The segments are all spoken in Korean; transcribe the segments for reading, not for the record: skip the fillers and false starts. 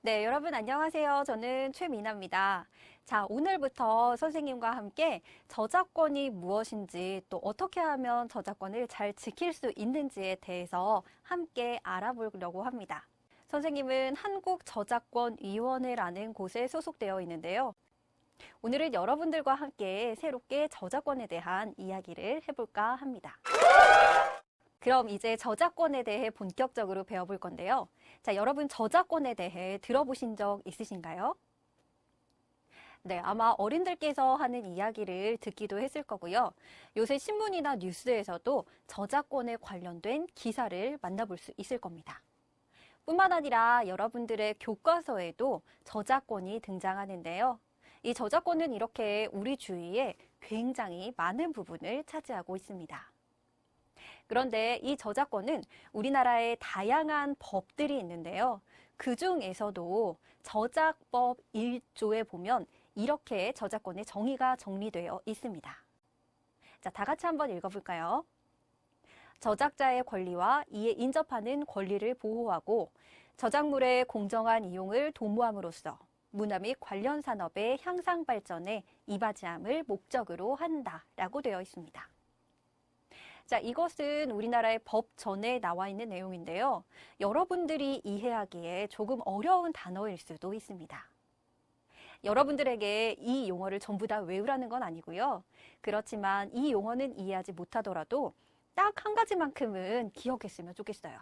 네, 여러분 안녕하세요. 저는 최미나입니다. 자, 오늘부터 선생님과 함께 저작권이 무엇인지 또 어떻게 하면 저작권을 잘 지킬 수 있는지에 대해서 함께 알아보려고 합니다. 선생님은 한국저작권위원회라는 곳에 소속되어 있는데요. 오늘은 여러분들과 함께 새롭게 저작권에 대한 이야기를 해볼까 합니다. 그럼 이제 저작권에 대해 본격적으로 배워볼 건데요. 자, 여러분 저작권에 대해 들어보신 적 있으신가요? 네, 아마 어른들께서 하는 이야기를 듣기도 했을 거고요. 요새 신문이나 뉴스에서도 저작권에 관련된 기사를 만나볼 수 있을 겁니다. 뿐만 아니라 여러분들의 교과서에도 저작권이 등장하는데요. 이 저작권은 이렇게 우리 주위에 굉장히 많은 부분을 차지하고 있습니다. 그런데 이 저작권은 우리나라에 다양한 법들이 있는데요. 그 중에서도 저작법 1조에 보면 이렇게 저작권의 정의가 정리되어 있습니다. 자, 다 같이 한번 읽어볼까요? 저작자의 권리와 이에 인접하는 권리를 보호하고 저작물의 공정한 이용을 도모함으로써 문화 및 관련 산업의 향상 발전에 이바지함을 목적으로 한다라고 되어 있습니다. 자, 이것은 우리나라의 법 전에 나와 있는 내용인데요. 여러분들이 이해하기에 조금 어려운 단어일 수도 있습니다. 여러분들에게 이 용어를 전부 다 외우라는 건 아니고요. 그렇지만 이 용어는 이해하지 못하더라도 딱 한 가지만큼은 기억했으면 좋겠어요.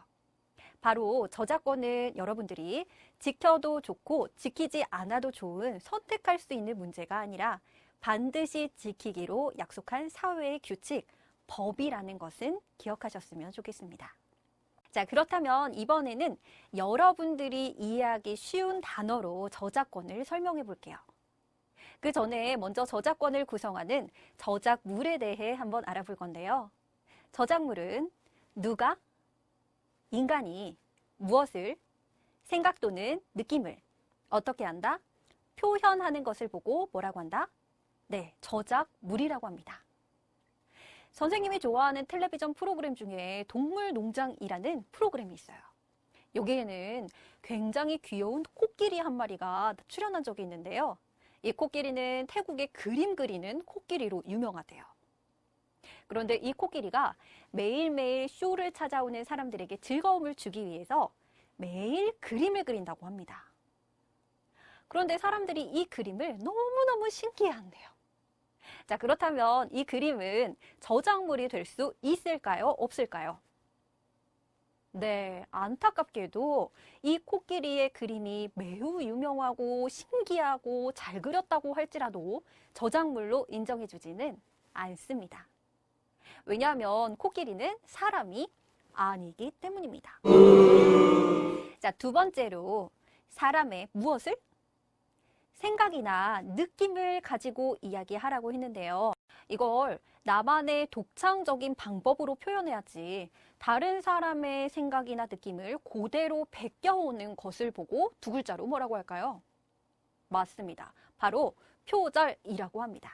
바로 저작권은 여러분들이 지켜도 좋고 지키지 않아도 좋은 선택할 수 있는 문제가 아니라 반드시 지키기로 약속한 사회의 규칙, 법이라는 것은 기억하셨으면 좋겠습니다. 자, 그렇다면 이번에는 여러분들이 이해하기 쉬운 단어로 저작권을 설명해 볼게요. 그 전에 먼저 저작권을 구성하는 저작물에 대해 한번 알아볼 건데요. 저작물은 누가, 인간이 무엇을, 생각 또는 느낌을 어떻게 한다? 표현하는 것을 보고 뭐라고 한다? 네, 저작물이라고 합니다. 선생님이 좋아하는 텔레비전 프로그램 중에 동물농장이라는 프로그램이 있어요. 여기에는 굉장히 귀여운 코끼리 한 마리가 출연한 적이 있는데요. 이 코끼리는 태국의 그림 그리는 코끼리로 유명하대요. 그런데 이 코끼리가 매일매일 쇼를 찾아오는 사람들에게 즐거움을 주기 위해서 매일 그림을 그린다고 합니다. 그런데 사람들이 이 그림을 너무너무 신기해한대요. 자, 그렇다면 이 그림은 저작물이 될 수 있을까요? 없을까요? 네, 안타깝게도 이 코끼리의 그림이 매우 유명하고 신기하고 잘 그렸다고 할지라도 저작물로 인정해주지는 않습니다. 왜냐하면 코끼리는 사람이 아니기 때문입니다. 자, 두 번째로 사람의 무엇을? 생각이나 느낌을 가지고 이야기하라고 했는데요. 이걸 나만의 독창적인 방법으로 표현해야지 다른 사람의 생각이나 느낌을 그대로 베껴오는 것을 보고 두 글자로 뭐라고 할까요? 맞습니다. 바로 표절이라고 합니다.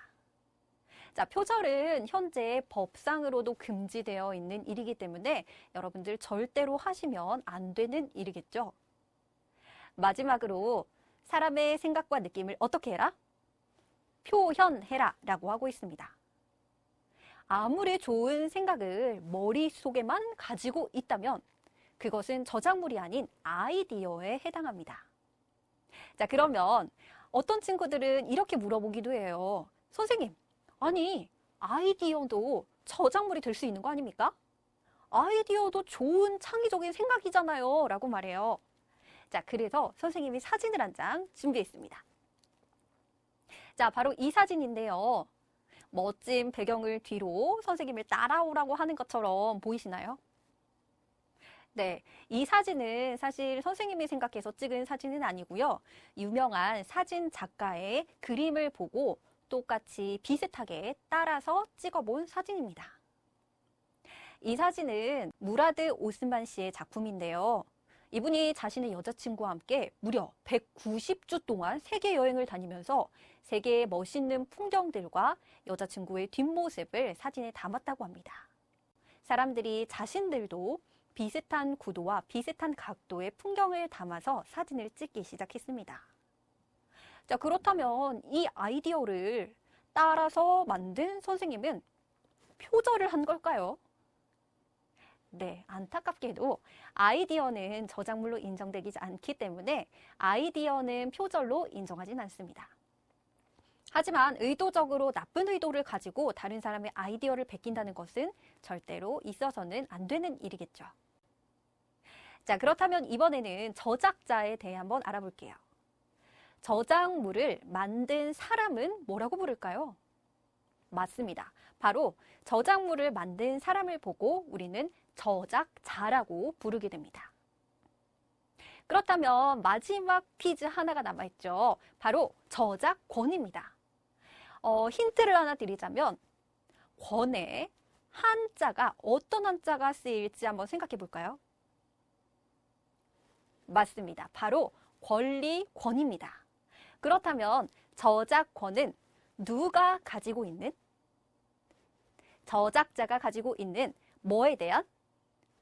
자, 표절은 현재 법상으로도 금지되어 있는 일이기 때문에 여러분들 절대로 하시면 안 되는 일이겠죠. 마지막으로 사람의 생각과 느낌을 어떻게 해라? 표현해라 라고 하고 있습니다. 아무리 좋은 생각을 머릿속에만 가지고 있다면 그것은 저작물이 아닌 아이디어에 해당합니다. 자, 그러면 어떤 친구들은 이렇게 물어보기도 해요. 선생님, 아니 아이디어도 저작물이 될 수 있는 거 아닙니까? 아이디어도 좋은 창의적인 생각이잖아요 라고 말해요. 자, 그래서 선생님이 사진을 한 장 준비했습니다. 자, 바로 이 사진인데요. 멋진 배경을 뒤로 선생님을 따라오라고 하는 것처럼 보이시나요? 네, 이 사진은 사실 선생님이 생각해서 찍은 사진은 아니고요. 유명한 사진 작가의 그림을 보고 똑같이 비슷하게 따라서 찍어본 사진입니다. 이 사진은 무라드 오스만 씨의 작품인데요. 이분이 자신의 여자친구와 함께 무려 190주 동안 세계 여행을 다니면서 세계의 멋있는 풍경들과 여자친구의 뒷모습을 사진에 담았다고 합니다. 사람들이 자신들도 비슷한 구도와 비슷한 각도의 풍경을 담아서 사진을 찍기 시작했습니다. 자, 그렇다면 이 아이디어를 따라서 만든 선생님은 표절을 한 걸까요? 네, 안타깝게도 아이디어는 저작물로 인정되지 않기 때문에 아이디어는 표절로 인정하진 않습니다. 하지만 의도적으로 나쁜 의도를 가지고 다른 사람의 아이디어를 베낀다는 것은 절대로 있어서는 안 되는 일이겠죠. 자, 그렇다면 이번에는 저작자에 대해 한번 알아볼게요. 저작물을 만든 사람은 뭐라고 부를까요? 맞습니다. 바로 저작물을 만든 사람을 보고 우리는 저작자라고 부르게 됩니다. 그렇다면 마지막 퀴즈 하나가 남아있죠. 바로 저작권입니다. 힌트를 하나 드리자면 권에 한자가 어떤 한자가 쓰일지 한번 생각해 볼까요? 맞습니다. 바로 권리권입니다. 그렇다면 저작권은 누가 가지고 있는? 저작자가 가지고 있는 뭐에 대한?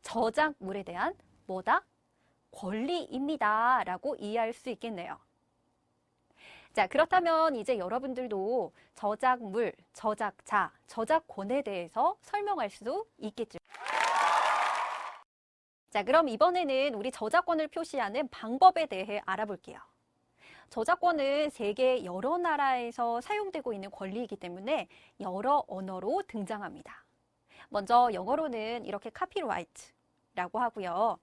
저작물에 대한 뭐다? 권리입니다. 라고 이해할 수 있겠네요. 자, 그렇다면 이제 여러분들도 저작물, 저작자, 저작권에 대해서 설명할 수 있겠죠. 자, 그럼 이번에는 우리 저작권을 표시하는 방법에 대해 알아볼게요. 저작권은 세계 여러 나라에서 사용되고 있는 권리이기 때문에 여러 언어로 등장합니다. 먼저 영어로는 이렇게 카피라이트라고 하고요.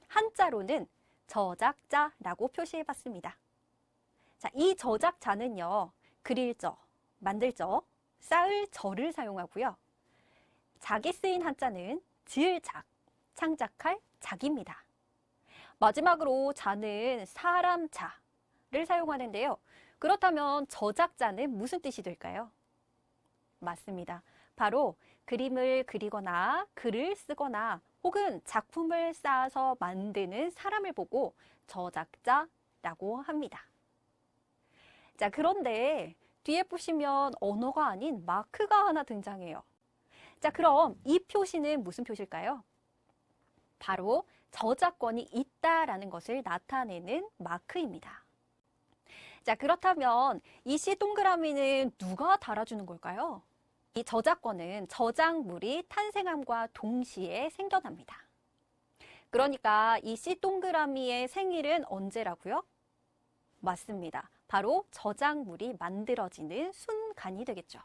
한자로는 저작자라고 표시해봤습니다. 자, 이 저작자는요, 그릴 저, 만들 저, 쌓을 저를 사용하고요. 작이 쓰인 한자는 지을 작, 창작할 작입니다. 마지막으로 자는 사람 자를 사용하는데요. 그렇다면 저작자는 무슨 뜻이 될까요? 맞습니다. 바로 그림을 그리거나 글을 쓰거나 혹은 작품을 쌓아서 만드는 사람을 보고 저작자라고 합니다. 자, 그런데 뒤에 보시면 언어가 아닌 마크가 하나 등장해요. 자, 그럼 이 표시는 무슨 표시일까요? 바로 저작권이 있다라는 것을 나타내는 마크입니다. 자, 그렇다면 이 씨 동그라미는 누가 달아주는 걸까요? 이 저작권은 저작물이 탄생함과 동시에 생겨납니다. 그러니까 이 씨 동그라미의 생일은 언제라고요? 맞습니다. 바로 저작물이 만들어지는 순간이 되겠죠.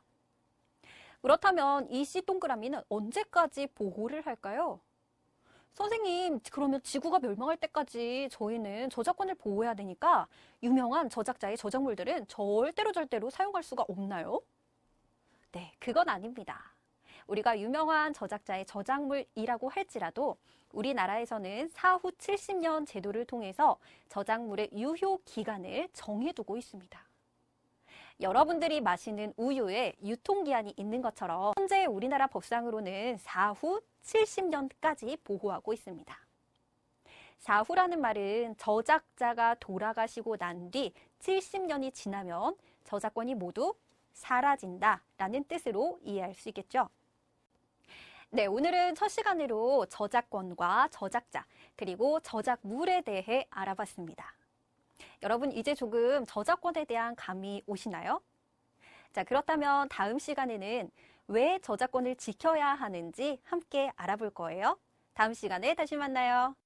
그렇다면 이 씨 동그라미는 언제까지 보호를 할까요? 선생님, 그러면 지구가 멸망할 때까지 저희는 저작권을 보호해야 되니까 유명한 저작자의 저작물들은 절대로 사용할 수가 없나요? 네, 그건 아닙니다. 우리가 유명한 저작자의 저작물이라고 할지라도 우리나라에서는 사후 70년 제도를 통해서 저작물의 유효 기간을 정해두고 있습니다. 여러분들이 마시는 우유에 유통기한이 있는 것처럼 현재 우리나라 법상으로는 사후 70년까지 보호하고 있습니다. 사후라는 말은 저작자가 돌아가시고 난 뒤 70년이 지나면 저작권이 모두 사라진다라는 뜻으로 이해할 수 있겠죠. 네, 오늘은 첫 시간으로 저작권과 저작자, 그리고 저작물에 대해 알아봤습니다. 여러분, 이제 조금 저작권에 대한 감이 오시나요? 자, 그렇다면 다음 시간에는 왜 저작권을 지켜야 하는지 함께 알아볼 거예요. 다음 시간에 다시 만나요.